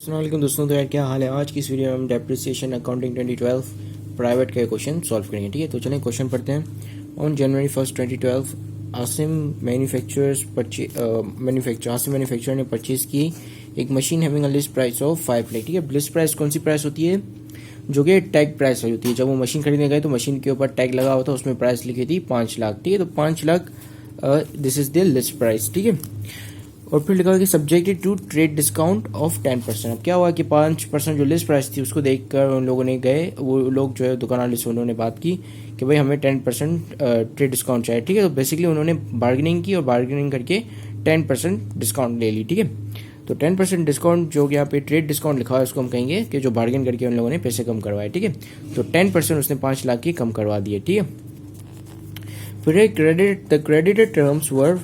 अस्सलामुअलैकुम दोस्तों। तो यार क्या हाल है। आज की इस वीडियो में हम डेप्रिसिएशन अकाउंटिंग 2012 प्राइवेट का क्वेश्चन सॉल्व करेंगे। ठीक है, तो चलें क्वेश्चन पढ़ते हैं। ऑन जनवरी 1 2012 आसिम मैन्युफैक्चरर ने परचेज की एक machine having a list price of 5 lakh. ठीक है, लिस्ट प्राइस कौन सी प्राइस होती है? जो कि टैग प्राइस होती है। जब वो मशीन खरीदने गए तो मशीन के ऊपर टैग लगा होता है, उसमें प्राइस लिखी थी 5 लाख। ठीक है, तो 5 lakh this is the list price. ठीक है, और फिर लिखा हुआ कि subjected to trade discount of 10%। अब क्या हुआ कि 5% जो लिस्ट प्राइस थी उसको देखकर उन लोगों ने गए, वो लोग जो है दुकान वाले से उन्होंने बात की कि भाई हमें 10% ट्रेड डिस्काउंट चाहिए। ठीक है, तो बेसिकली उन्होंने बार्गेनिंग की और बार्गेनिंग करके 10% डिस्काउंट ले ली। ठीक है, तो 10% डिस्काउंट जो यहाँ पे ट्रेड डिस्काउंट लिखा है उसको हम कहेंगे कि जो बार्गेन करके उन लोगों ने पैसे कम करवाए। ठीक है, तो 10% उसने 5 लाख की कम करवा दिए। ठीक है, फिर the credited terms were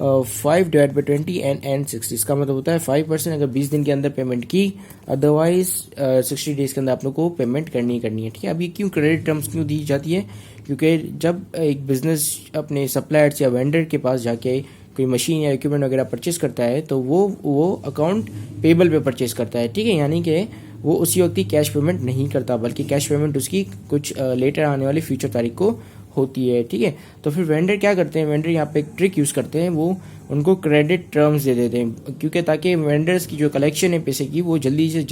5/20 and 60। इसका मतलब होता है 5% अगर 20 दिन के अंदर पेमेंट की, अदरवाइज 60 डेज के अंदर आप लोग को पेमेंट करनी है। ठीक है, अब ये क्यों क्रेडिट टर्म्स क्यों दी जाती है? क्योंकि जब एक बिजनेस अपने सप्लायर्स या वेंडर के पास जाके कोई मशीन या इक्विपमेंट वगैरह परचेस करता है तो वो अकाउंट पेबल पे परचेस करता है। ठीक है, यानी कि वो उसी वक्त ही कैश पेमेंट नहीं करता, बल्कि कैश पेमेंट उसकी कुछ लेटर आने वाली फ्यूचर तारीख को होती है। ठीक है, तो फिर वेंडर क्या करते हैं? वेंडर यहाँ पे एक ट्रिक यूज करते हैं, वो उनको क्रेडिट टर्म्स दे देते हैं, क्योंकि ताकि वेंडर्स की जो कलेक्शन है पैसे की वो जल्दी से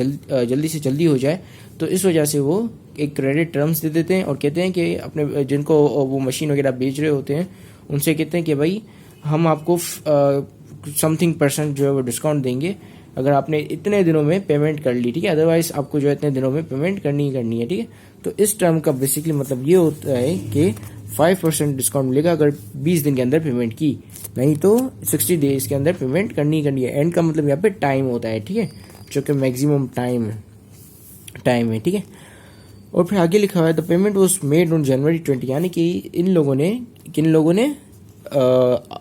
जल्दी हो जाए। तो इस वजह से वो एक क्रेडिट टर्म्स दे देते हैं और कहते हैं कि अपने जिनको वो मशीन वगैरह बेच रहे होते हैं उनसे कहते हैं कि भाई हम आपको समथिंग % जो है वो डिस्काउंट देंगे अगर आपने इतने दिनों में पेमेंट कर ली। ठीक है, अदरवाइज आपको जो है इतने दिनों में पेमेंट करनी है। ठीक है, तो इस टर्म का बेसिकली मतलब ये होता है कि 5% डिस्काउंट मिलेगा अगर 20 दिन के अंदर पेमेंट की, नहीं तो 60 डेज के अंदर पेमेंट करनी है। एंड का मतलब यहाँ पे टाइम होता है। ठीक है, जो कि मैक्सिमम टाइम है। ठीक है, और फिर आगे लिखा हुआ है the payment was made on January 20, यानी कि किन लोगों ने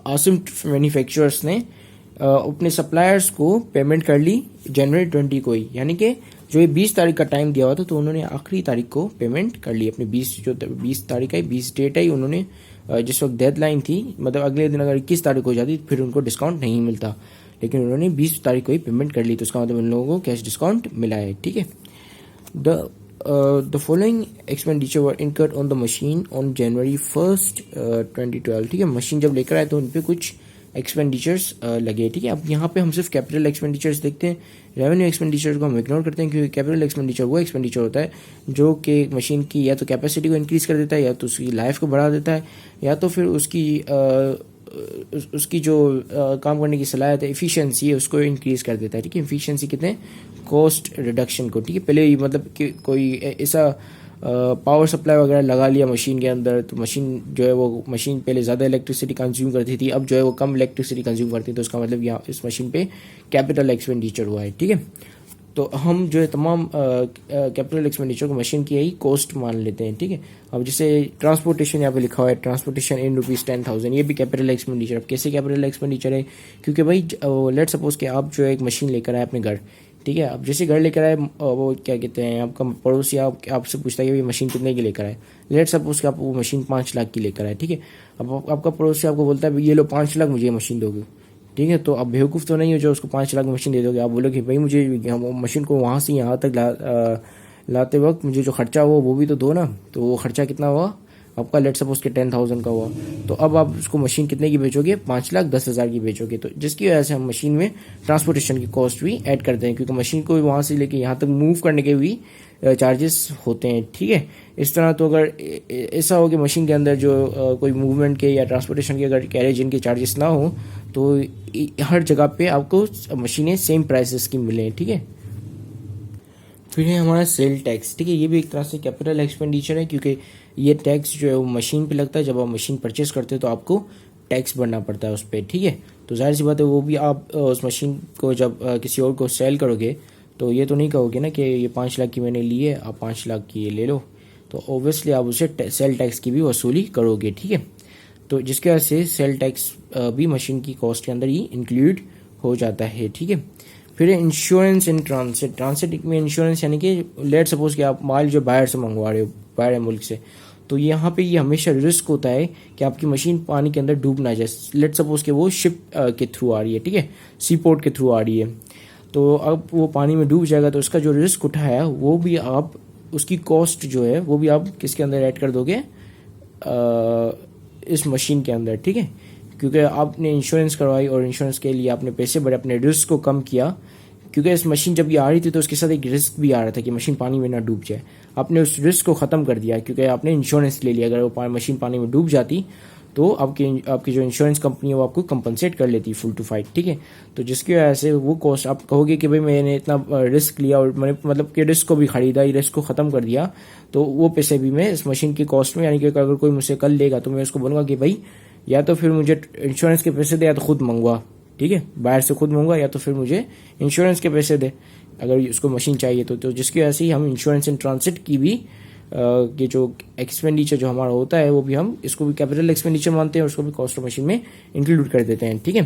आसिम मैन्युफैक्चरर्स ने अपने सप्लायर्स को पेमेंट कर ली जनवरी 20 को ही, यानी कि जो ये 20 तारीख का टाइम दिया हुआ था तो उन्होंने आखिरी तारीख को पेमेंट कर ली अपनी 20 तारीख आई 20 डेट आई उन्होंने जिस वक्त डेडलाइन थी, मतलब अगले दिन अगर 21 तारीख हो जाती फिर उनको डिस्काउंट नहीं मिलता, लेकिन उन्होंने 20 तारीख को ही पेमेंट कर ली, तो उसका मतलब उन लोगों को कैश डिस्काउंट मिला है। ठीक है, the following expenditure were incurred on the machine on January 1 2012। ठीक है, मशीन जब लेकर आए तो उन पर कुछ एक्सपेंडिचर्स लगे। ठीक है, अब यहाँ पे हम सिर्फ कैपिटल एक्सपेंडिचर्स देखते हैं, रेवेन्यू एक्सपेंडिचर को हम इग्नोर करते हैं, क्योंकि कैपिटल एक्सपेंडिचर वो एक्सपेंडिचर होता है जो कि मशीन की या तो कैपेसिटी को इंक्रीज कर देता है, या तो उसकी लाइफ को बढ़ा देता है, या तो फिर उसकी जो काम करने की सलाहियत है, एफिशिएंसी है, उसको इंक्रीज कर देता है। ठीक है, एफिशिएंसी कितने कॉस्ट रिडक्शन को। ठीक है, पहले मतलब कि कोई ऐसा पावर सप्लाई वगैरह लगा लिया मशीन के अंदर, तो मशीन जो है वो मशीन पहले ज़्यादा इलेक्ट्रिसिटी कंज्यूम करती थी, अब जो है वो कम इलेक्ट्रिसिटी कंज्यूम करती है, तो उसका मतलब यहाँ इस मशीन पे कैपिटल एक्सपेंडिचर हुआ है। ठीक है, तो हम जो है तमाम कैपिटल एक्सपेंडिचर को मशीन की ही कॉस्ट मान लेते हैं। ठीक है, अब जैसे ट्रांसपोर्टेशन यहाँ पे लिखा हुआ है, ट्रांसपोर्टेशन इन ₹10,000, ये भी कैपिटल एक्सपेंडिचर। अब कैसे कैपिटल एक्सपेंडिचर है? क्योंकि भाई लेट सपोज कि आप जो है एक मशीन लेकर आए अपने घर। ठीक है, अब जैसे घर लेकर आए, वो क्या कहते हैं, आपका पड़ोसी आपसे पूछता है कि ये मशीन कितने की लेकर आए। लेट सपोज कि आप वो मशीन 5 लाख की लेकर आए। ठीक है, अब आपका पड़ोसी आपको बोलता है ये लो 5 लाख मुझे मशीन दोगे। ठीक है, तो अब बेवकूफ़ तो नहीं हो जो उसको 5 लाख मशीन दे दोगे। आप बोलोगे भाई मुझे मशीन को वहाँ से यहाँ तक लाते वक्त मुझे जो खर्चा हुआ वो भी तो दो ना। तो वो खर्चा कितना हुआ आपका? लेट सपोज के 10,000 का हुआ, तो अब आप उसको मशीन कितने की बेचोगे? 5,10,000 की बेचोगे। तो जिसकी वजह से हम मशीन में ट्रांसपोर्टेशन की कॉस्ट भी ऐड करते हैं, क्योंकि मशीन को वहाँ से लेके यहाँ तक मूव करने के भी चार्जेस होते हैं। ठीक है, इस तरह तो अगर ऐसा हो कि मशीन के अंदर जो कोई मूवमेंट के या ट्रांसपोर्टेशन के अगर कैरेज इनके चार्जेस ना हो तो हर जगह पे आपको मशीनें सेम प्राइसेस की मिलें। ठीक है, फिर है हमारा सेल टैक्स। ठीक है, ये भी एक तरह से कैपिटल एक्सपेंडिचर है, क्योंकि ये टैक्स जो है वो मशीन पे लगता है। जब आप मशीन परचेस करते हो तो आपको टैक्स भरना पड़ता है उस पर। ठीक है, तो जाहिर सी बात है वो भी आप उस मशीन को जब किसी और को सेल करोगे तो ये तो नहीं कहोगे ना कि ये 5 लाख की मैंने ली है, आप 5 लाख की ये ले लो, तो ऑब्वियसली आप उसे सेल टैक्स की भी वसूली करोगे। ठीक है, तो जिसकी वजह से सेल टैक्स भी मशीन की कॉस्ट के अंदर ही इंक्लूड हो जाता है। ठीक है, फिर इंश्योरेंस इन ट्रांसिट में इंश्योरेंस, यानी कि लेट सपोज कि आप माल जो बाहर से मंगवा रहे हो, बाहर मुल्क से, तो यहाँ पे ये हमेशा रिस्क होता है कि आपकी मशीन पानी के अंदर डूब ना जाए। लेट सपोज कि वो शिप के थ्रू आ रही है। ठीक है, सी पोर्ट के थ्रू आ रही है, तो अब वो पानी में डूब जाएगा, तो उसका जो रिस्क उठाया वो भी आप, उसकी कॉस्ट जो है वो भी आप किसके अंदर ऐड कर दोगे, इस मशीन के अंदर, ठीक है। क्योंकि आपने इंश्योरेंस करवाई और इंश्योरेंस के लिए आपने पैसे भरे, अपने रिस्क को कम किया। क्योंकि इस मशीन जब ये आ रही थी तो उसके साथ एक रिस्क भी आ रहा था कि मशीन पानी में ना डूब जाए। आपने उस रिस्क को ख़त्म कर दिया क्योंकि आपने इंश्योरेंस ले लिया। अगर वो मशीन पानी में डूब जाती तो आपकी जो इंश्योरेंस कंपनी है वो आपको कंपनसेट कर लेती फुल टू फाइट, ठीक है। तो जिसकी वजह से वो कॉस्ट, आप कहोगे कि भाई मैंने इतना रिस्क लिया और मैंने मतलब कि रिस्क को भी खरीदा, रिस्क को ख़त्म कर दिया, तो वो पैसे भी मैं इस मशीन की कॉस्ट में, यानी कि अगर कोई मुझसे कल लेगा तो मैं उसको बोलूँगा कि भाई या तो फिर मुझे इंश्योरेंस के पैसे दे या तो खुद मंगवा, ठीक है, बाहर से खुद मंगवा, या तो फिर मुझे इंश्योरेंस के पैसे दे अगर उसको मशीन चाहिए तो जिसकी वजह से हम इंश्योरेंस इन ट्रांसिट की भी कि जो एक्सपेंडिचर जो हमारा होता है वो भी हम इसको भी कैपिटल एक्सपेंडिचर मानते हैं और उसको भी कॉस्ट ऑफ मशीन में इंक्लूड कर देते हैं, ठीक है।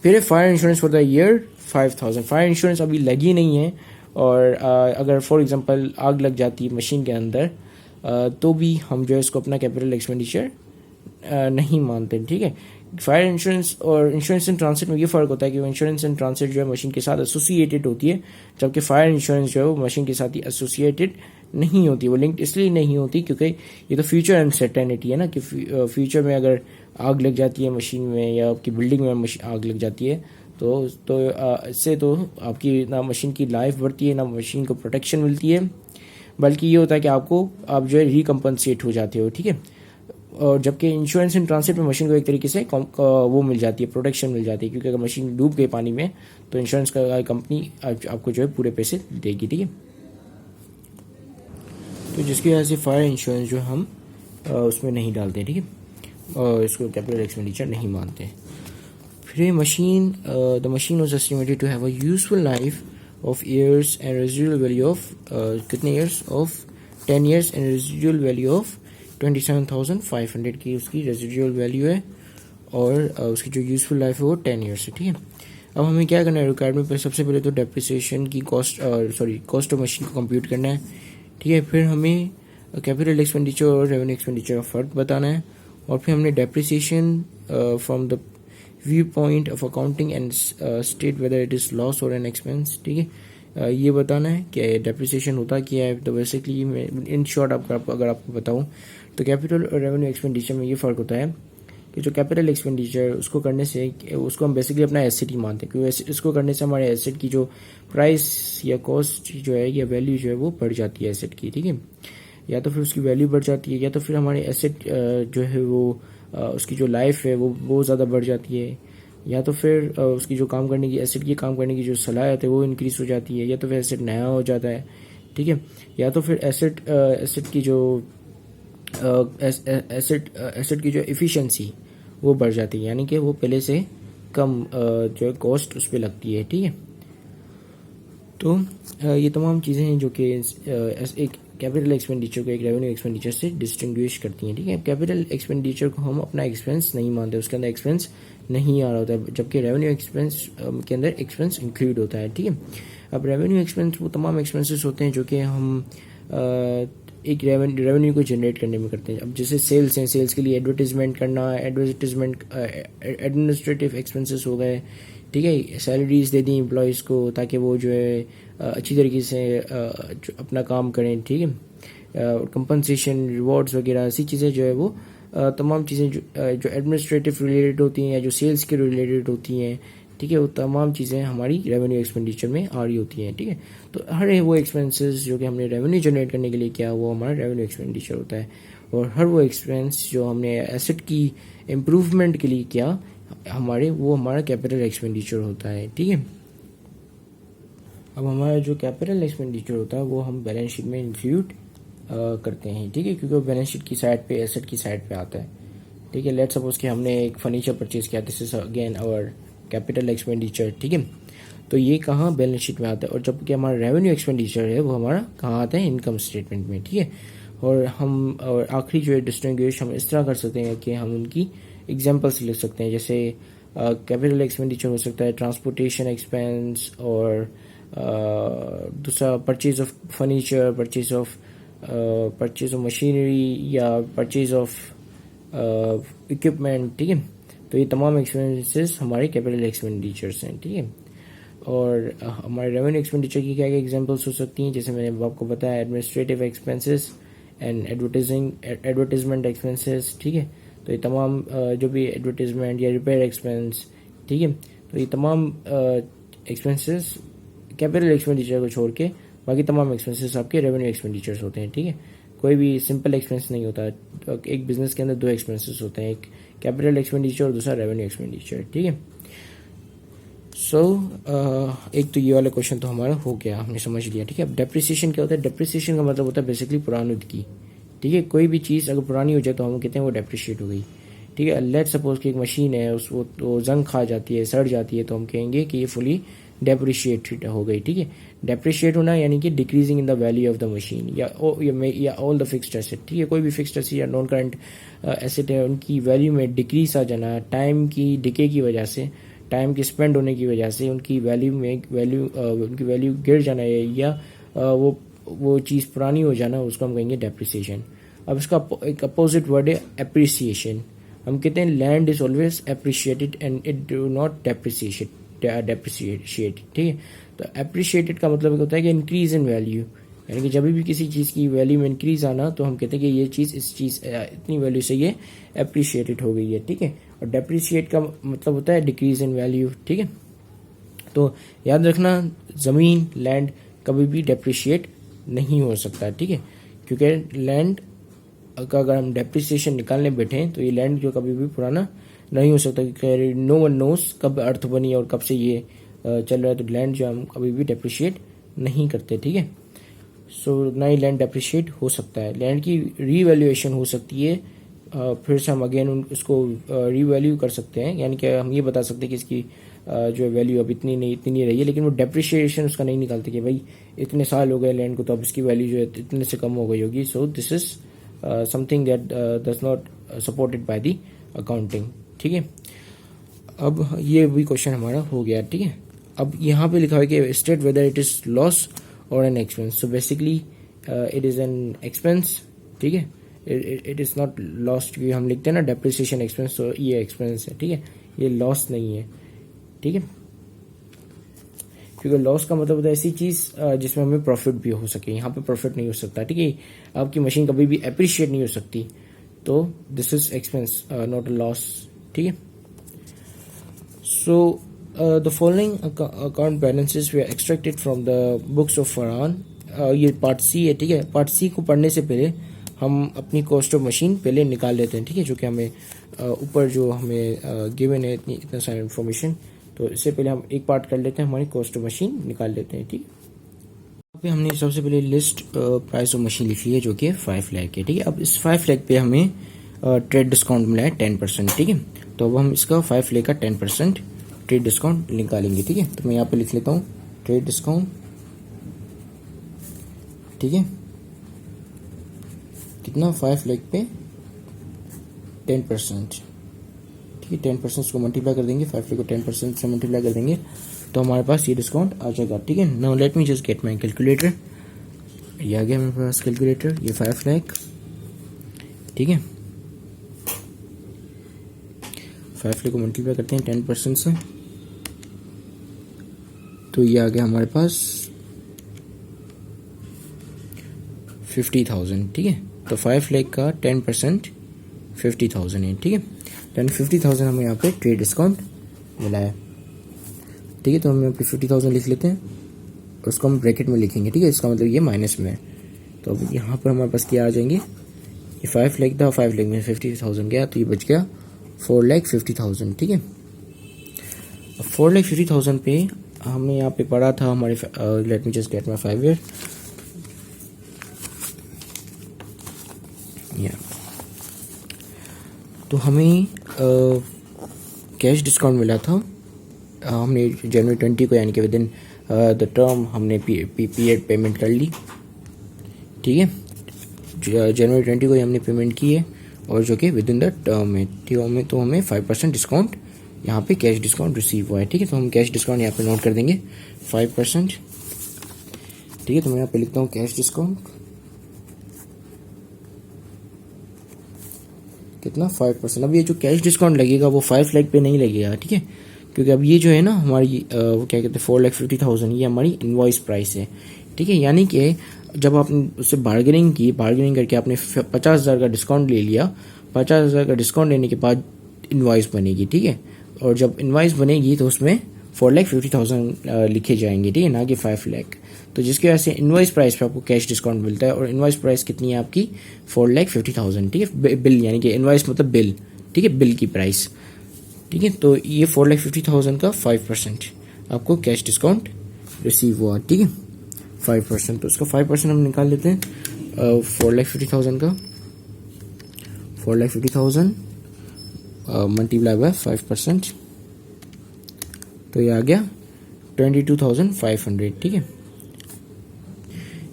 फिर fire insurance for the year 5000। Fire insurance अभी लगी नहीं है और अगर फॉर एग्जांपल आग लग जाती है मशीन के अंदर तो भी हम जो है इसको अपना कैपिटल एक्सपेंडिचर नहीं मानते, ठीक है। फायर इंश्योरेंस और इंश्योरेंस इन ट्रांसिट में ये फ़र्क होता है कि इंश्योरेंस इन ट्रांसिट जो है मशीन के साथ एसोसिएटेड होती है, जबकि फायर इंश्योरेंस जो है वो मशीन के साथ ही एसोसिएटेड नहीं होती। वो लिंक्ड इसलिए नहीं होती क्योंकि ये तो फ्यूचर अनसर्टेनिटी है ना, कि फ्यूचर में अगर आग लग जाती है मशीन में या आपकी बिल्डिंग में आग लग जाती है तो इससे तो आपकी ना मशीन की लाइफ बढ़ती है ना मशीन को प्रोटेक्शन मिलती है, बल्कि ये होता है कि आप जो है रिकम्पनसेट हो जाते हो, ठीक है। और जबकि इंश्योरेंस इन ट्रांसिट में मशीन को एक तरीके से वो मिल जाती है, प्रोटेक्शन मिल जाती है, क्योंकि अगर मशीन डूब गई पानी में तो इंश्योरेंस का कंपनी आपको जो है पूरे पैसे देगी, ठीक है। तो जिसकी वजह से फायर इंश्योरेंस जो हम उसमें नहीं डालते, ठीक है, और इसको कैपिटल एक्सपेंडिचर नहीं मानते। फिर machine the machine was estimated to have a useful life of years and residual value of कितने years, of 10 years and residual value of 27,500 की उसकी रेजिडुअल वैल्यू है और उसकी जो यूजफुल लाइफ है वो 10 ईयर्स है, ठीक है। अब हमें क्या करना है रिक्वायरमेंट पर, सबसे पहले तो डेप्रिसिएशन की कॉस्ट ऑफ मशीन को कंप्यूट करना है, ठीक है। फिर हमें कैपिटल एक्सपेंडिचर और रेवेन्यू एक्सपेंडिचर का फर्क बताना है और फिर हमने depreciation from the view point of accounting and state whether it is loss और एन एक्सपेंस, ठीक है। ये बताना है कि डेप्रिसिएशन होता क्या है। तो बेसिकली मैं इन शॉर्ट अगर आपको बताऊँ तो कैपिटल और रेवेन्यू एक्सपेंडिचर में ये फ़र्क होता है कि जो कैपिटल एक्सपेंडिचर उसको करने से उसको हम बेसिकली अपना एसेट ही मानते हैं, क्योंकि इसको करने से हमारे एसेट की जो प्राइस या कॉस्ट जो है या वैल्यू जो है वो बढ़ जाती है एसेट की, ठीक है। या तो फिर उसकी वैल्यू बढ़ जाती है या तो फिर हमारे एसेट जो है वो उसकी जो लाइफ है वो ज़्यादा बढ़ जाती है, या तो फिर उसकी जो काम करने की एसेट की काम करने की जो सलाहियत है वो इंक्रीज़ हो जाती है, या तो फिर एसेट नया हो जाता है, ठीक है। या तो फिर एसेट की जो एसेट की जो एफिशिएंसी वो बढ़ जाती है, यानी कि वो पहले से कम जो है कॉस्ट उस पर लगती है, ठीक है। तो ये तमाम चीज़ें हैं जो कि एक कैपिटल एक्सपेंडिचर को एक रेवेन्यू एक्सपेंडिचर से डिस्टिंग्विश करती हैं, ठीक है। कैपिटल एक्सपेंडिचर को हम अपना एक्सपेंस नहीं मानते, उसके अंदर एक्सपेंस नहीं आ रहा होता है, जबकि रेवेन्यू एक्सपेंस के अंदर एक्सपेंस इंक्लूड होता है, ठीक है। अब रेवेन्यू एक्सपेंस वो तमाम एक्सपेंसेस होते हैं जो कि हम एक रेवेन्यू को जनरेट करने में करते हैं। अब जैसे सेल्स हैं, सेल्स के लिए एडवर्टीजमेंट करना, एडमिनिस्ट्रेटिव एक्सपेंसेस हो गए, ठीक है। सैलरीज दे दी एम्प्लॉयज़ को ताकि वो जो है अच्छी तरीके से अपना काम करें, ठीक है। कंपनसेशन, रिवॉर्ड्स वगैरह ऐसी चीज़ें जो है वो तमाम चीज़ें जो एडमिनिस्ट्रेटिव रिलेटेड होती हैं या जो सेल्स के रिलेटेड होती हैं, ठीक है, वो तमाम चीज़ें हमारी रेवेन्यू एक्सपेंडिचर में आ रही होती हैं, ठीक है। तो हर वो एक्सपेंसेस जो कि हमने रेवेन्यू जनरेट करने के लिए किया वो हमारा रेवेन्यू एक्सपेंडिचर होता है, और हर वो एक्सपेंस जो हमने एसेट की इम्प्रूवमेंट के लिए किया वो हमारा कैपिटल एक्सपेंडिचर होता है, ठीक है। अब हमारा जो कैपिटल एक्सपेंडिचर होता है वो हम बैलेंस शीट में इंक्लूड करते हैं, ठीक है, क्योंकि वो बैलेंस शीट की साइड पे एसेट की साइड पे आता है, ठीक है। लेट्स सपोज कि हमने एक फर्नीचर परचेज किया, this is again our capital expenditure, ठीक है। तो ये कहाँ बैलेंस शीट में आता है, और जबकि हमारा रेवेन्यू एक्सपेंडिचर है वो हमारा कहाँ आता है, इनकम स्टेटमेंट में, ठीक है। और आखिरी जो है डिस्टिंग्विश हम इस तरह कर सकते हैं कि हम उनकी एग्जाम्पल्स लिख सकते हैं, जैसे कैपिटल एक्सपेंडिचर हो सकता है ट्रांसपोर्टेशन एक्सपेंस, और दूसरा purchase of furniture, purchase of machinery या परचेज ऑफ इक्विपमेंट, ठीक है। तो ये तमाम एक्सपेंसेस हमारे कैपिटल एक्सपेंडिचर्स हैं, ठीक है। और हमारे रेवेन्यू एक्सपेंडिचर की क्या क्या एग्जांपल्स हो सकती हैं, जैसे मैंने आपको बताया administrative expenses and advertisement expenses, ठीक है। तो ये तमाम जो भी एडवर्टीजमेंट या रिपेयर एक्सपेंस, ठीक है, तो ये तमाम एक्सपेंसेस कैपिटल एक्सपेंडिचर को छोड़ के बाकी तमाम एक्सपेंसेस आपके रेवेन्यू एक्सपेंडिचर्स होते हैं, ठीक है। कोई भी सिंपल एक्सपेंस नहीं होता। एक बिजनेस के अंदर दो एक्सपेंसेस होते हैं, एक कैपिटल एक्सपेंडिचर और दूसरा रेवेन्यू एक्सपेंडिचर, ठीक है। सो एक तो ये वाला क्वेश्चन तो हमारा हो गया, हमने समझ लिया, ठीक है। अब डेप्रिसिएशन क्या होता है? डेप्रिसिएशन का मतलब होता है बेसिकली पुरानुदगी, ठीक है। कोई भी चीज़ अगर पुरानी हो जाए तो हम कहते हैं वो डेप्रिशिएट हो गई, ठीक है। लेट्स सपोज कि एक मशीन है, उस वो जंग खा जाती है, सड़ जाती है, तो हम कहेंगे कि ये फुली डेप्रिशिएटेड हो गई, ठीक है। डेप्रिशिएट होना यानी कि decreasing in the value of the machine या ऑल द फिक्स्ड एसेट, ठीक है। कोई भी फिक्स्ड एसेट या नॉन करंट एसेट है, उनकी वैल्यू में डिक्रीज आ जाना टाइम की डिके की वजह से, टाइम की स्पेंड होने की वजह से उनकी वैल्यू गिर जाना है, या वो चीज़ पुरानी हो जाना, उसको हम कहेंगे डेप्रिसिएशन। अब इसका एक अपोजिट वर्ड है एप्रिसिएशन। हम कहते हैं land is always appreciated and it do not depreciate, ठीक है। तो एप्रिशिएटेड का मतलब होता है कि इंक्रीज इन वैल्यू, यानी कि जब भी किसी चीज़ की वैल्यू में इंक्रीज आना तो हम कहते हैं कि ये चीज़ इतनी वैल्यू से ये एप्रिशिएटेड हो गई है, ठीक है। और डेप्रिशिएट का मतलब होता है डिक्रीज इन वैल्यू, ठीक है। तो याद रखना, ज़मीन लैंड कभी भी डेप्रिशिएट नहीं हो सकता, ठीक है, क्योंकि लैंड का अगर हम डेप्रिसिएशन निकालने बैठे तो ये लैंड जो कभी भी पुराना नहीं हो सकता, क्योंकि नो वन नोस कब अर्थ बनी और कब से ये चल रहा है। तो लैंड जो हम कभी भी डेप्रिशिएट नहीं करते, ठीक है। सो ना ही लैंड डेप्रिशिएट हो सकता है। लैंड की रीवैल्यूएशन हो सकती है, फिर से हम अगेन उसको रीवैल्यू कर सकते हैं, यानी कि हम ये बता सकते हैं कि इसकी जो वैल्यू अब इतनी नहीं रही है, लेकिन वो डेप्रिशिएशन उसका नहीं निकालते कि भाई इतने साल हो गए लैंड को तो अब इसकी वैल्यू जो है इतने से कम हो गई होगी। So this is something that does not supported by the accounting, ठीक है। अब ये भी क्वेश्चन हमारा हो गया, ठीक है। अब यहाँ पे लिखा है कि state whether it is loss और an expense. So basically it is an expense, ठीक है। इट इज नॉट लॉस, क्योंकि हम लिखते हैं ना डेप्रिसिएशन एक्सपेंस, तो ये एक्सपेंस है, ठीक है, ये लॉस नहीं है, ठीक है। क्योंकि लॉस का मतलब होता है ऐसी चीज जिसमें हमें प्रॉफिट भी हो सके, यहाँ पे प्रॉफिट नहीं हो सकता, ठीक है। आपकी मशीन कभी भी एप्रिशिएट नहीं हो सकती, तो this is expense not a loss, ठीक है। So the following account balances way extracted from the books of Farhan. ये पार्ट सी है, ठीक है। पार्ट सी को पढ़ने से पहले हम अपनी कॉस्ट ऑफ मशीन पहले निकाल लेते हैं, ठीक है, जो कि हमें ऊपर जो हमें गिवन है इतना सारा इन्फॉर्मेशन। तो इससे पहले हम एक पार्ट कर लेते हैं, हमारी कॉस्ट ऑफ मशीन निकाल लेते हैं, ठीक है। यहाँ पे हमने सबसे पहले लिस्ट प्राइस ऑफ मशीन लिखी है जो कि 5 लाख है, ठीक है। अब इस 5 लाख पे हमें ट्रेड डिस्काउंट मिला है 10%, ठीक है। तो अब हम इसका 5 लाख का 10% ट्रेड डिस्काउंट निकालेंगे, ठीक है। तो मैं यहाँ पे लिख लेता हूँ ट्रेड डिस्काउंट, ठीक है। कितना? 5 लाख पे 10%, ठीक है। 10% को मल्टीप्लाई कर देंगे, 5 लाख को 10% से मल्टीप्लाई कर देंगे तो हमारे पास ये डिस्काउंट आ जाएगा, ठीक है। Now let me just get my calculator. ये आ गया मेरे पास कैलकुलेटर, ये 5 लाख, ठीक है। 5 लाख को मल्टीप्लाई करते हैं 10% से, तो ये आ गया हमारे पास 50,000, ठीक है। तो 5 लाख का 10% 50,000 है, ठीक है। 50,000 हमें यहाँ पे ट्रेड डिस्काउंट मिला है, ठीक है। तो हम यहाँ पे 50,000 लिख लेते हैं और उसको हम ब्रैकेट में लिखेंगे, ठीक है। इसका मतलब ये माइनस में है। तो अब यहाँ पर हमारे पास क्या आ जाएंगे, ये 5 लाख था, 5 लाख में 50,000 गया तो ये बच गया 4,50,000, ठीक है। अब 4,50,000 पे हमने यहाँ पे पढ़ा था हमारे, late me just get my 5 year, तो हमें कैश डिस्काउंट मिला था। हमने जनवरी 20 को, यानी कि विद इन द टर्म हमने पीरियड पेमेंट कर ली, ठीक है। जनवरी 20 को ही हमने पेमेंट की है और जो कि विद इन द टर्म है, ठीक है। तो हमें 5% डिस्काउंट यहाँ पे कैश डिस्काउंट रिसीव हुआ है, ठीक है। तो हम कैश डिस्काउंट यहाँ पे नोट कर देंगे 5%, ठीक है। तो मैं यहाँ पे लिखता हूँ कैश डिस्काउंट कितना, 5%। अब ये जो कैश डिस्काउंट लगेगा वो 5 लाख पे नहीं लगेगा, ठीक है, क्योंकि अब ये जो है ना हमारी वो क्या कहते हैं 4,50,000 ये हमारी इनवॉइस प्राइस है, ठीक है। यानी कि जब आपने उससे बार्गेनिंग करके आपने 50,000 का डिस्काउंट ले लिया, 50,000 का डिस्काउंट लेने के बाद इनवॉइस बनेगी, ठीक है। और जब इनवॉइस बनेगी तो उसमें 4,50,000 लिखे जाएंगे, ठीक है, ना कि 5 लाख। तो जिसकी वजह से इनवॉइस प्राइस पे आपको कैश डिस्काउंट मिलता है, और इनवॉइस प्राइस कितनी है आपकी 4,50,000, ठीक है। बिल यानी कि इनवॉइस मतलब बिल, ठीक है, बिल की प्राइस, ठीक है। तो ये 4,50,000 का 5% आपको कैश डिस्काउंट रिसीव हुआ, ठीक है, 5%। तो उसका 5% हम निकाल लेते हैं 4,50,000 का, 4,50,000 मल्टीप्लाई बाय 5%, तो ये आ गया 22,500, ठीक है।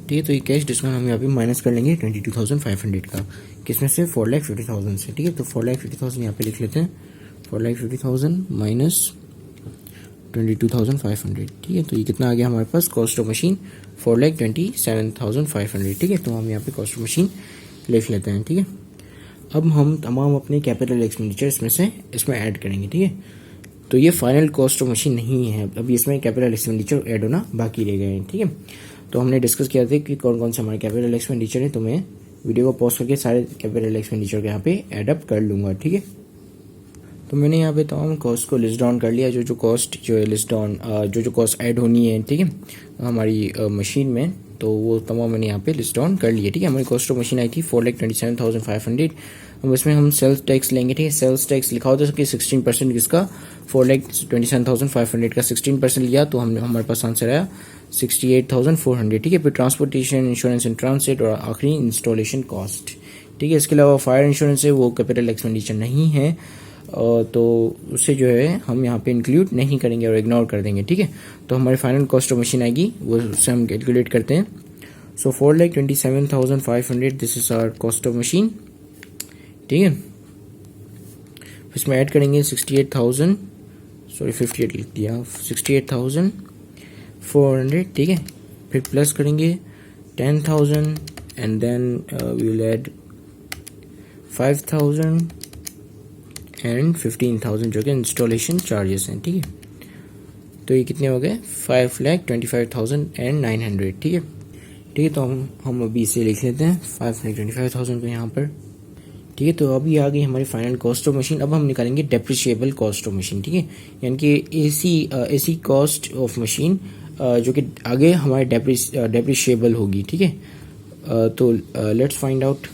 ठीक है, तो ये कैश डिस्काउंट हम यहाँ पे माइनस कर लेंगे 22,500 का, किसमें से 4,50,000 से, ठीक है। तो 4,50,000 यहाँ पे लिख लेते हैं, 4,50,000 माइनस 22,500, ठीक है। तो ये कितना आ गया हमारे पास कॉस्ट ऑफ मशीन 4,27,500, ठीक है। तो हम यहाँ पे कॉस्ट ऑफ मशीन लिख लेते हैं, ठीक है। अब हम तमाम अपने कैपिटल एक्सपेंडिचर इसमें ऐड करेंगे, ठीक है। तो ये फाइनल कॉस्ट ऑफ मशीन नहीं है, अभी इसमें कैपिटल एक्सपेंडिचर ऐड होना बाकी रह गए हैं, ठीक है। तो हमने डिस्कस किया था कि कौन कौन से हमारे कैपिटल एक्सपेंडिचर है, तो मैं वीडियो को पॉज करके सारे कैपिटल एक्सपेंडिचर को यहाँ पे ऐड अप कर लूँगा, ठीक है। तो मैंने यहाँ पे तमाम कॉस्ट को लिस्ट डाउन कर लिया, जो कॉस्ट जो है लिस्ट डाउन, जो कॉस्ट ऐड होनी है, ठीक है, हमारी मशीन में, तो वो तमाम मैंने यहाँ पे लिस्ट डाउन कर लिया, ठीक है। हमारी कॉस्ट ऑफ मशीन आई थी 4,27,500। अब इसमें हम सेल्स टैक्स लेंगे, ठीक है। सेल्स टैक्स लिखा होता है कि 16% किसका, 4,27,500 का 16% लिया, तो हमारे पास आंसर आया 68,400, ठीक है। फिर ट्रांसपोर्टेशन, इंश्योरेंस इन ट्रांसिट, और आखिरी इंस्टॉलेशन कॉस्ट, ठीक है। इसके अलावा फायर इंश्योरेंस है, वो कैपिटल एक्सपेंडिचर नहीं है, तो उसे जो है हम यहाँ पे इंक्लूड नहीं करेंगे और इग्नोर कर देंगे, ठीक है। तो हमारी फाइनल कॉस्ट ऑफ मशीन आएगी, वो उससे हम कैलकुलेट करते हैं। So 4,27,500 this is our cost of machine, ठीक है। इसमें ऐड करेंगे 68,000, सॉरी 58 लिख दिया, 68,400, ठीक है। फिर प्लस करेंगे 10,000 and then we will add 5,000 and 15,000 जो कि इंस्टॉलेशन चार्जेस हैं, ठीक है। तो ये कितने हो गए 5,25,900, ठीक है। ठीक है, तो हम अभी इसे लिख लेते हैं 5,25,000 को यहाँ पर, ठीक है। तो अभी आ गई हमारी फाइनल कॉस्ट ऑफ मशीन। अब हम निकालेंगे डेप्रिशिएबल कॉस्ट ऑफ मशीन, ठीक है, यानी कि एसी कॉस्ट ऑफ मशीन जो कि आगे हमारे डेप्रिशिएबल होगी, ठीक है। तो लेट्स फाइंड आउट।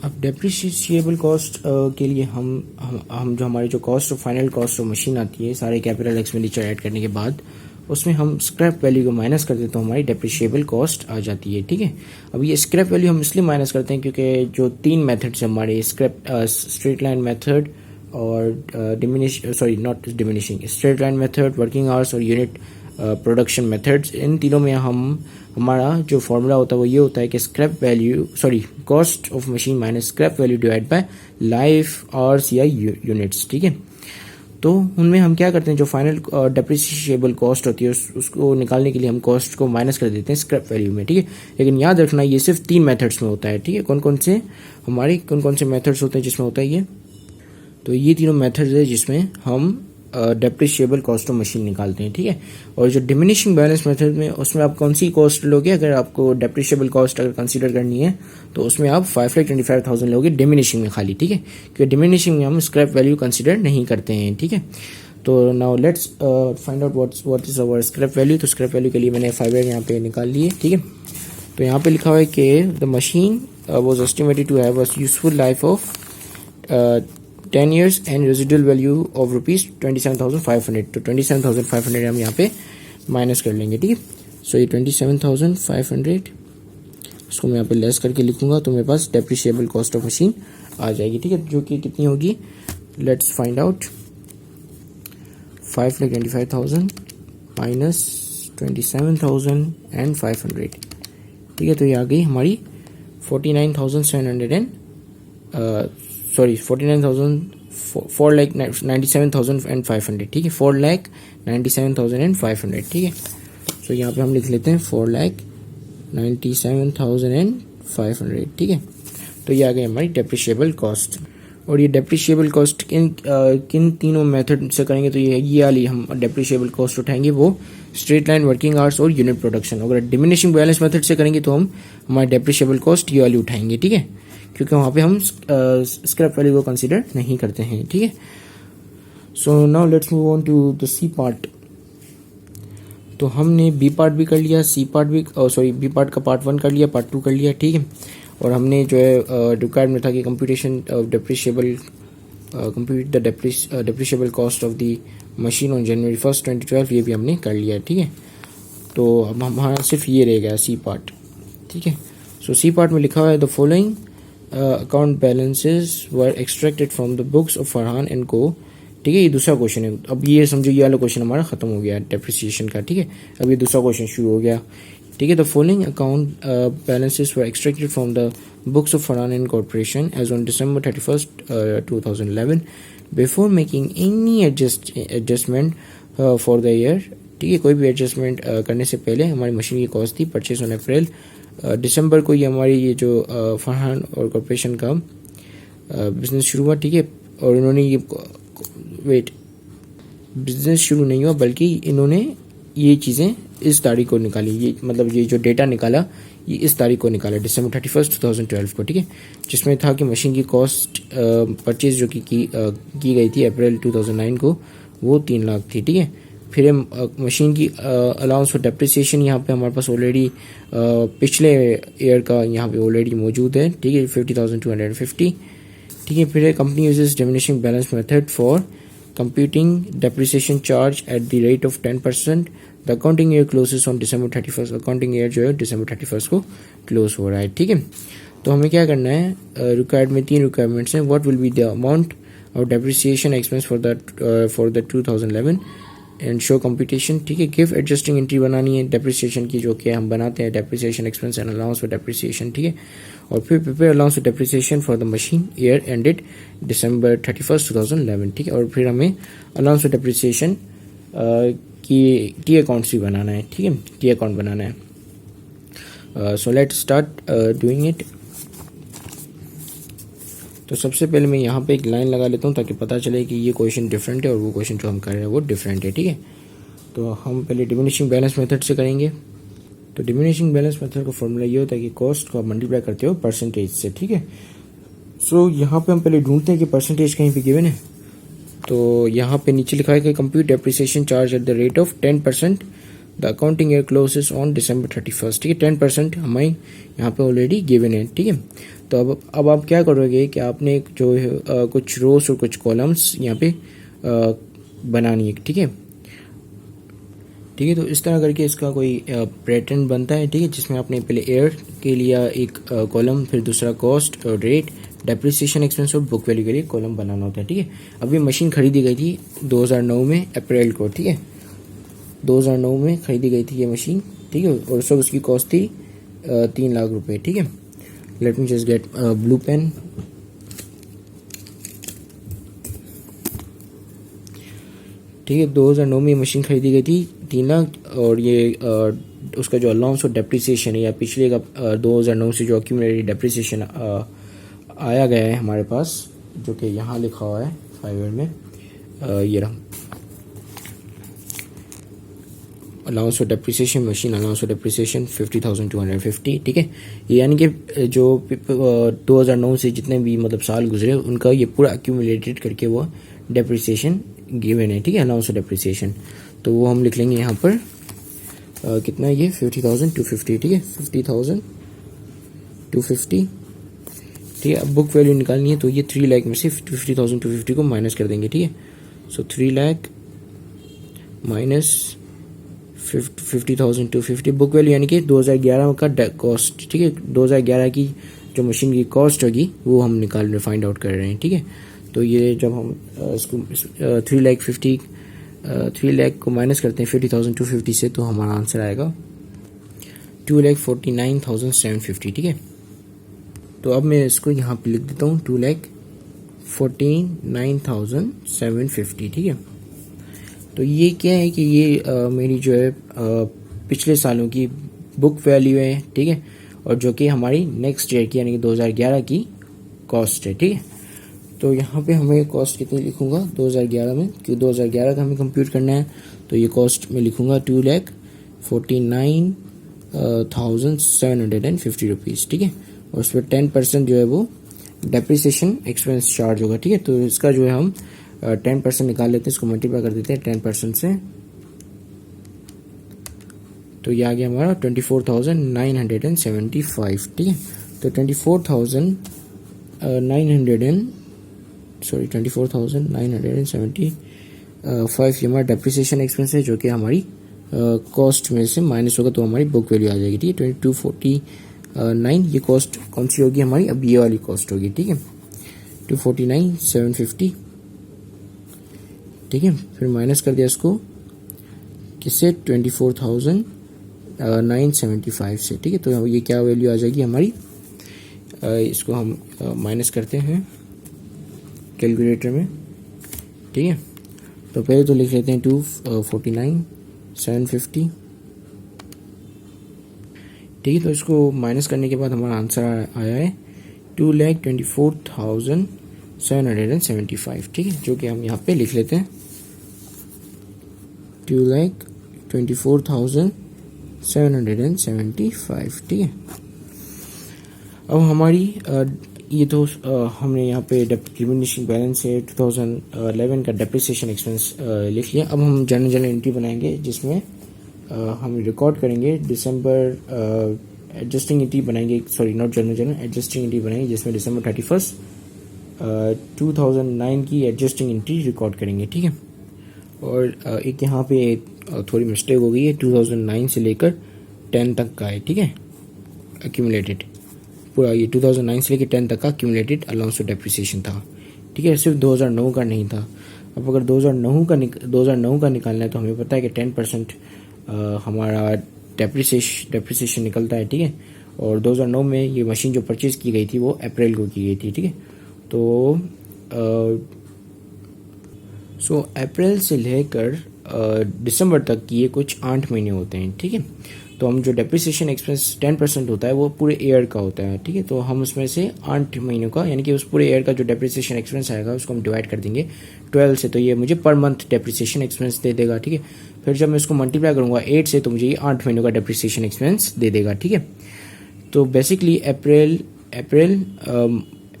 अब डेप्रिशिएबल कॉस्ट के लिए हम जो हमारी जो cost of final cost of machine आती है सारे कैपिटल एक्सपेंडिचर ऐड करने के बाद, उसमें हम स्क्रैप वैल्यू को माइनस कर देते तो हमारी डेप्रिशिएबल कॉस्ट आ जाती है, ठीक है। अब ये स्क्रैप वैल्यू हम इसलिए माइनस करते हैं क्योंकि जो 3 मेथड्स हैं हमारे, स्ट्रेट लाइन मेथड और straight line method, working hours और यूनिट प्रोडक्शन मेथड्स, इन तीनों में हमारा जो फॉर्मूला होता है वो ये होता है कि cost of machine minus scrap value divide by life hours या यूनिट्स, ठीक है। तो उनमें हम क्या करते हैं, जो फाइनल डेप्रिशिएबल कॉस्ट होती है उसको निकालने के लिए हम कॉस्ट को माइनस कर देते हैं स्क्रैप वैल्यू में, ठीक है। लेकिन याद रखना ये सिर्फ 3 मेथड्स में होता है, ठीक है। कौन कौन से मेथड्स होते हैं जिसमें होता है ये, तो ये तीनों मेथड्स है जिसमें हम डेप्रिशिएबल कॉस्ट ऑफ मशीन निकालते हैं, ठीक है। और जो डिमिनिशिंग बैलेंस मेथड में, उसमें आप कौन सी कॉस्ट लोगे, अगर आपको डेप्रिशिएबल कॉस्ट अगर कंसीडर करनी है तो उसमें आप 5,25,000 लोगे डिमिनिशिंग में खाली, ठीक है, क्योंकि डिमिनिशिंग में हम स्क्रैप वैल्यू कंसीडर नहीं करते हैं, ठीक है। तो now let's find out what is our scrap value. तो स्क्रैप वैल्यू के लिए मैंने फाइबर यहाँ पे निकाल लिए, ठीक है। तो यहाँ पे लिखा हुआ है कि the machine was estimated to have a useful life of 10 years and residual value of rupees 27,500। तो 27,500 हम यहाँ पे माइनस कर लेंगे, ठीक है। सो ये 27,500 इसको मैं यहाँ पे लेस करके लिखूंगा तो मेरे पास डेप्रिशिएबल कॉस्ट ऑफ मशीन आ जाएगी, ठीक है, जो कि कितनी होगी, लेट्स फाइंड आउट। 5,25,000 माइनस 27,500, ठीक है। तो ये आ गई हमारी 4,97,500, ठीक है, 4,97,500, ठीक है। सो यहाँ पे हम लिख लेते हैं 4,97,500, ठीक है। तो ये आ गई हमारी डेप्रिशिएबल कॉस्ट। और ये डेप्रिशिएबल कॉस्ट किन तीनों मेथड से करेंगे, तो ये वाली हम डेप्रिशिएबल कॉस्ट उठाएंगे, वो स्ट्रेट लाइन, वर्किंग आवर्स और यूनिट प्रोडक्शन। अगर डिमिनिशिंग बैलेंस मेथड से करेंगे तो हम हमारे डेप्रिशिएबल कॉस्ट ये वाली उठाएंगे, ठीक है, क्योंकि वहाँ पे हम स्क्रैप वैल्यू को कंसिडर नहीं करते हैं, ठीक है। So now let's move on to the C part. तो हमने बी पार्ट भी कर लिया, सी पार्ट भी बी पार्ट का पार्ट 1 कर लिया, पार्ट 2 कर लिया, ठीक है। और हमने जो है रिक्वायर्ड था कि computation of depreciable compute the depreciable cost of the machine on January 1, 2012, ये भी हमने कर लिया, ठीक है। तो अब हमारा सिर्फ ये रह गया सी पार्ट, ठीक है। सो सी पार्ट में लिखा हुआ है the following account balances were extracted from the books of Farhan and को, ठीक है। ये दूसरा क्वेश्चन है। अब ये समझो ये वाला क्वेश्चन हमारा खत्म हो गया डेप्रिसिएशन का, ठीक है। अब ये दूसरा क्वेश्चन शुरू हो गया, ठीक है। The following account balances were extracted from the books of Farhan and corporation as on December 31, 2011 before making any adjustment for the year, ठीक है। कोई भी एडजस्टमेंट करने से पहले हमारी मशीन की कॉस्ट थी परचेज ऑन अप्रैल दिसंबर को। ये हमारी ये जो फरहान और कॉर्पोरेशन का बिजनेस शुरू हुआ, ठीक है। और इन्होंने ये बिजनेस शुरू नहीं हुआ, बल्कि इन्होंने ये चीज़ें इस तारीख को निकाली, ये मतलब ये जो डेटा निकाला ये इस तारीख को निकाला December 31, 2012 को, ठीक है। जिसमें था कि मशीन की कॉस्ट परचेज जो की गई थी अप्रैल 2009 को, वो 3 लाख थी, ठीक है। फिर मशीन की अलाउंस फॉर डेप्रिसिएशन यहाँ पे हमारे पास ऑलरेडी पिछले ईयर का यहाँ पे ऑलरेडी मौजूद है, ठीक है, 50,250, ठीक है। फिर company uses diminishing balance method for computing depreciation charge at the rate of 10%. The accounting year closes on December 31st. Accounting year जो है December 31st को क्लोज हो रहा है, ठीक है। तो हमें क्या करना है, रिक्वायर्ड में 3 रिक्वायरमेंट्स हैं। What will be the amount of depreciation expense for the 2011 and show computation, ठीक है। गिव एडजस्टिंग एंट्री बनानी है डेप्रिसिएशन की, जो कि हम बनाते हैं depreciation expense and allowance for depreciation, ठीक है। और फिर prepare allowance for depreciation for the machine year ended December 31, 2011, ठीक है। और फिर हमें अलाउंस फॉर डेप्रिसिएशन की टी अकाउंट्स भी बनाना है, ठीक है, टी अकाउंट बनाना है। So let's start doing it. तो सबसे पहले मैं यहाँ पे एक लाइन लगा लेता हूँ ताकि पता चले कि ये क्वेश्चन डिफरेंट है और वो क्वेश्चन जो हम कर रहे हैं वो डिफरेंट है, ठीक है। तो हम पहले डिमिनिशिंग बैलेंस मेथड से करेंगे। तो डिमिनिशिंग बैलेंस मेथड का फॉर्मूला ये होता है कि कॉस्ट को मल्टीप्लाई करते हो परसेंटेज से, ठीक है। सो यहाँ पे हम पहले ढूंढते हैं कि परसेंटेज कहीं पे गिवन है। तो यहाँ पे नीचे लिखा है कि compute depreciation charge at the rate of 10%, the accounting year closes on December 31, ठीक है। 10% हमें यहाँ पे ऑलरेडी गिवन है, ठीक है। तो अब आप क्या करोगे कि आपने जो कुछ रोज और कुछ कॉलम्स यहाँ पे बनानी है, ठीक है, ठीक है। तो इस तरह करके इसका कोई पैटर्न बनता है, ठीक है, जिसमें आपने पहले ईयर के लिए एक कॉलम, फिर दूसरा कॉस्ट और रेट, डेप्रिसिएशन एक्सपेंस और बुक वैल्यू के लिए कॉलम बनाना होता है, ठीक है। अब ये मशीन खरीदी गई थी 2009 में अप्रैल को, ठीक है, 2009 में खरीदी गई थी ये मशीन, ठीक है। और सब उसकी कॉस्ट थी 3 लाख रुपए, ठीक है। Let me just get blue pen. ठीक है, 2009 में मशीन खरीदी गई थी 3 लाख, और ये उसका जो अलाउंस और डेप्रिसिएशन है या पिछले का 2009 से जो एक्यूमुलेटेड डेप्रिसिएशन आया गया है हमारे पास, जो कि यहाँ लिखा हुआ है फाइवर में, ये रहा allowance of depreciation, machine allowance of depreciation 50,250, ठीक है। ये यानी कि जो 2009 से जितने भी मतलब साल गुजरे उनका ये पूरा एक्यूमुलेटेड करके वो डेप्रिसिएशन गिवन है, ठीक है, अलाउंस ऑफ डेप्रिसिएशन। तो वो हम लिख लेंगे यहाँ पर कितना है ये 50,250, ठीक है, 50,250, ठीक है। अब बुक वैल्यू निकालनी है, तो ये 3 लाख में से 50,250 को माइनस कर देंगे, ठीक है। सो 3 लाख माइनस 50,250 बुक वैल्यू यानी कि 2011 का कॉस्ट, ठीक है। 2011 की जो मशीन की कॉस्ट होगी वो हम निकाल रहे, फाइंड आउट कर रहे हैं, ठीक है। तो ये जब हम इसको 3 लाख को माइनस करते हैं 50,250 से, तो हमारा आंसर आएगा 2,49,750, ठीक है। तो अब मैं इसको यहाँ पे लिख देता हूँ 2,49,750, ठीक है। तो ये क्या है कि ये मेरी जो है पिछले सालों की बुक वैल्यू है, ठीक है, और जो कि हमारी नेक्स्ट ईयर की यानी कि 2011 की कॉस्ट है, ठीक है। तो यहाँ पे हमें कॉस्ट कितनी लिखूंगा 2011 में, क्योंकि 2011 का हमें कंप्यूट करना है। तो ये कॉस्ट में लिखूंगा 2,49,750 रुपीज़, ठीक है। और उस पर 10% जो है वो डेप्रिसिएशन एक्सपेंस चार्ज होगा, ठीक है। तो इसका जो है हम 10% निकाल लेते हैं, इसको मल्टीप्लाई कर देते हैं 10% से। तो ये आ गया हमारा 24,975, ठीक है। तो 24,975 ये हमारा डेप्रिसिएशन एक्सपेंस है, जो कि हमारी कॉस्ट में से माइनस होगा, तो हमारी बुक वैल्यू आ जाएगी, ठीक है। 2249 ये कॉस्ट कौन सी होगी हमारी, अब ये वाली कॉस्ट होगी, ठीक है। 249,750, ठीक है। फिर माइनस कर दिया इसको किससे, 24,975 से, ठीक है। तो ये क्या वैल्यू आ जाएगी हमारी, इसको हम माइनस करते हैं कैलकुलेटर में, ठीक है। तो पहले तो लिख लेते हैं 249,750, ठीक है। तो इसको माइनस करने के बाद हमारा आंसर आया है 2,24,775, ठीक है, जो कि हम यहाँ पे लिख लेते हैं 2,24,775, ठीक है। अब हमारी ये तो हमने यहाँ पे डिमिनिशिंग बैलेंस है 2011 का डेप्रिसिएशन एक्सपेंस लिख लिया। अब हम जर्नल एंट्री बनाएंगे, जिसमें हम रिकॉर्ड करेंगे दिसंबर एडजस्टिंग एंट्री बनाएंगे, sorry not journal adjusting entry बनाएंगे, जिसमें दिसंबर 31 2009 की एडजस्टिंग एंट्री रिकॉर्ड करेंगे, ठीक है। और एक यहाँ पे थोड़ी मिस्टेक हो गई है, 2009 से लेकर 10 तक का है, ठीक है, एक्यूमुलेटेड पूरा, ये 2009 से लेकर 10 तक का एक्यूमुलेटेड अलाउंस टू डेप्रिसिएशन था, ठीक है, सिर्फ 2009 का नहीं था। अब अगर 2009 का निकालना है, तो हमें पता है कि 10% हमारा डेप्रिसिएशन निकलता है, ठीक है। और 2009 में ये मशीन जो परचेज की गई थी वो अप्रैल को की गई थी, ठीक है। तो अप्रैल से लेकर दिसंबर तक की ये कुछ 8 महीने होते हैं, ठीक है। तो हम जो डेप्रिसिएशन एक्सपेंस 10% होता है वो पूरे ईयर का होता है, ठीक है। तो हम उसमें से 8 महीनों का, यानी कि उस पूरे ईयर का जो डेप्रिसिएशन एक्सपेंस आएगा उसको हम डिवाइड कर देंगे 12 से, तो ये मुझे पर मंथ डेप्रिसिएशन एक्सपेंस दे देगा, ठीक है। फिर जब मैं इसको मल्टीप्लाई करूंगा 8 से, तो मुझे ये 8 महीनों का डेप्रिसिएशन एक्सपेंस दे देगा, ठीक है। तो बेसिकली अप्रैल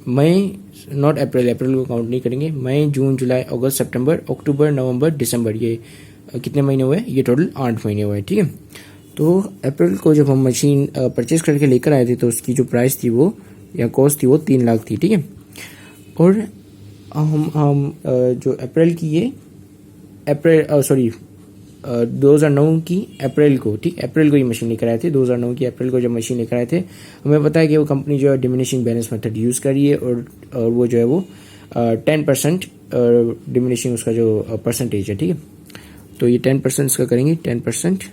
मई, नॉट अप्रैल को काउंट नहीं करेंगे, मई, जून, जुलाई, अगस्त, सितंबर, अक्टूबर, नवंबर, दिसंबर, ये कितने महीने हुए, ये टोटल 8 महीने हुए, ठीक है। तो अप्रैल को जब हम मशीन परचेज करके लेकर आए थे, तो उसकी जो प्राइस थी वो, या कॉस्ट थी, वो 3 लाख थी, ठीक है। और हम जो अप्रैल की ये 2009 की अप्रैल को, ठीक, अप्रैल को ये मशीन लेकर आए थे, 2009 की अप्रैल को जब मशीन लेकर आए थे, हमें पता है कि वो कंपनी जो है डिमिनिशिंग बैलेंस मेथड यूज़ कर रही है, और वो जो है वो 10% डिमिनिशिंग उसका जो परसेंटेज है, ठीक है। तो ये 10% इसका करेंगे 10%,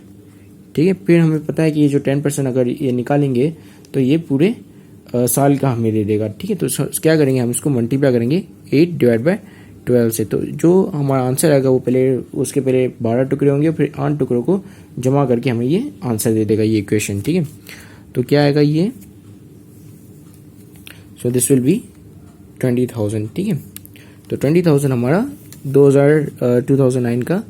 ठीक है। फिर हमें पता है कि ये जो 10% अगर ये निकालेंगे, तो ये पूरे साल का हमें दे देगा, ठीक है। तो क्या करेंगे, हम इसको मल्टीप्लाई करेंगे 8/12 से। तो जो हमारा आंसर आएगा वो उसके पहले 12 टुकड़े होंगे, फिर 8 टुकड़ों को जमा करके हमें ये आंसर दे देगा, ये इक्वेशन, ठीक है। तो क्या आएगा ये, सो दिस विल बी 20,000, ठीक है। तो 20,000 हमारा 2009 का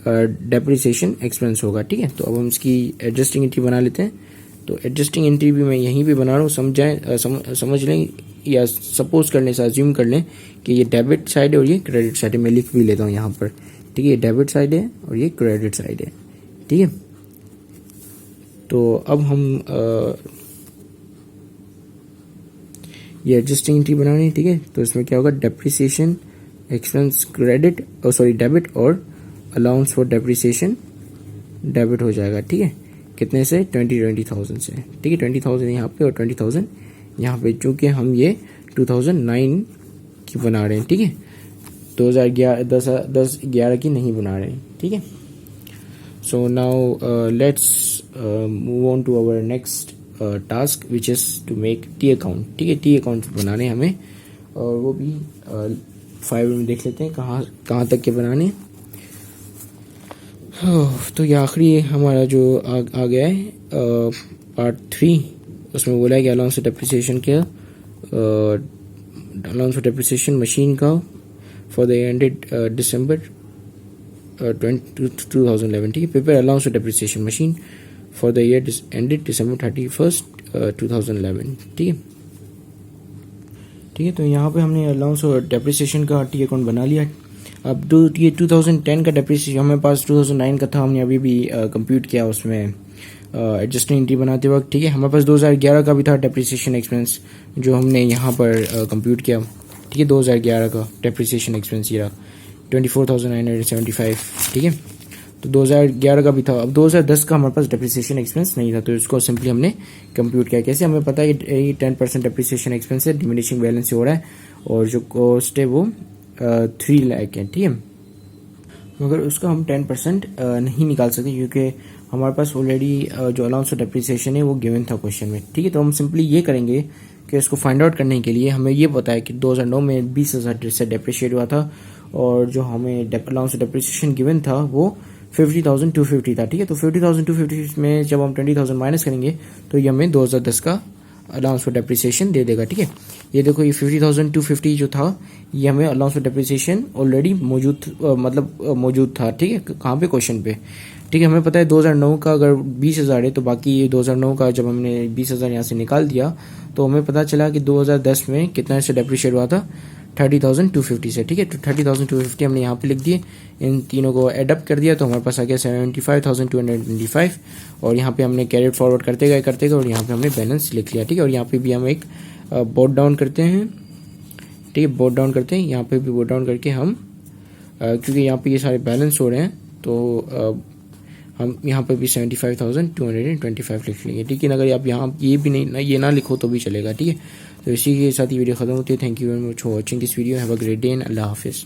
डेप्रिसिएशन एक्सपेंस होगा, ठीक है। तो अब हम इसकी एडजस्टिंग एंट्री बना लेते हैं। तो एडजस्टिंग एंट्री भी मैं यहीं पे बना रहा हूँ, समझ लें, या सपोज कर लें, अज्यूम कर लें कि ये डेबिट साइड है और ये क्रेडिट साइड है। मैं लिख भी लेता हूँ यहाँ पर, ठीक है, ये डेबिट साइड है और ये क्रेडिट साइड है, ठीक है। तो अब हम ये एडजस्टिंग एंट्री बनानी है, ठीक है। तो इसमें क्या होगा, डेप्रिसिएशन एक्सपेंस क्रेडिट, डेबिट, और अलाउंस फॉर डेप्रिसिएशन डेबिट हो जाएगा, ठीक है। कितने से, 20,000 से, ठीक है। 20,000 यहाँ पे और 20,000 यहाँ पे, चूंकि हम ये 2009 की बना रहे हैं, ठीक है, 2011 की नहीं बना रहे हैं, ठीक है। So now let's move on to our next task, which is to make T account, ठीक है। टी अकाउंट बनाने हमें, और वो भी फाइवर में देख लेते हैं कहाँ तक के बनाने। तो ये आखिरी हमारा जो आ गया है पार्ट 3, उसमें बोला है कि अलाउंस डेप्रिसिएशन क्या अलाउंस फॉर डेप्रिसिएशन मशीन का फॉर द एंडेड दिसंबर 2011, ठीक है। Prepare allowance for depreciation machine for the year ended December 31st, 2011, ठीक है। ठीक है, तो यहाँ पे हमने अलाउंस और डेप्रिसिएशन का टी अकाउंट बना लिया। अब ये 2010 का डेप्रिसिएशन हमारे पास 2009 का था, हमने अभी भी कंप्यूट किया उसमें एडजस्टिंग एंट्री बनाते वक्त, ठीक है। हमारे पास 2011 का भी था डेप्रिसिएशन एक्सपेंस जो हमने यहाँ पर कंप्यूट किया, ठीक है। 2011 का डेप्रिसिएशन एक्सपेंस ये रहा 24,975, ठीक है। तो 2011 का भी था। अब 2010 का हमारे पास डेप्रिसिएशन एक्सपेंस नहीं था, तो इसको सिंपली हमने कंप्यूट किया। कैसे? हमें पता है कि 10% डेप्रिसिएशन एक्सपेंस है, डिमिनिशिंग बैलेंस से हो रहा है, और जो कॉस्ट है वो 3 लाख है, ठीक है। मगर उसका हम 10% नहीं निकाल सकते क्योंकि हमारे पास ऑलरेडी जो अलाउंस ऑफ डेप्रिसिएशन है वो गिवन था क्वेश्चन में, ठीक है। तो हम सिंपली ये करेंगे कि इसको फाइंड आउट करने के लिए हमें ये पता है कि 2009 में 20,000 से डेप्रिशिएट हुआ था, और जो हमें अलाउंस ऑफ डेप्रिसिएशन गिवन था वो 50,250 था, ठीक है। तो 50,250 में जब हम 20,000 माइनस करेंगे तो ये हमें 2010 का अलाउंस फॉर डेप्रिसिएशन दे देगा, ठीक है। ये देखो, ये 50,250 जो था ये हमें अलाउंस फॉर डेप्रिसिएशन ऑलरेडी मौजूद था, ठीक है। कहाँ पे? क्वेश्चन पे, ठीक है। हमें पता है 2009 का अगर 20,000 है तो बाकी 2009 का जब हमने 20,000 यहाँ से निकाल दिया तो हमें पता चला कि 2010 में कितना से डेप्रिशिएट हुआ था 30,250 से, ठीक है। तो 30,250 हमने यहाँ पे लिख दिए, इन तीनों को एडअप कर दिया तो हमारे पास आ गया 75,225, और यहाँ पे हमने कैरी फॉरवर्ड करते गए और यहाँ पे हमने बैलेंस लिख लिया, ठीक है। और यहाँ पे भी हम एक बोट डाउन करते हैं, ठीक है। बोट डाउन करते हैं, यहाँ पे भी बोट डाउन करके हम क्योंकि यहाँ पे ये सारे बैलेंस हो रहे हैं तो हम यहाँ पे भी 75,225 लिख लेंगे, ठीक है। अगर आप यहाँ ये भी नहीं ये ना लिखो तो भी चलेगा, ठीक है। तो इसी के साथ ये वीडियो खत्म होती है। Thank you very much for watching this video. Have a great day and Allah हाफिज़।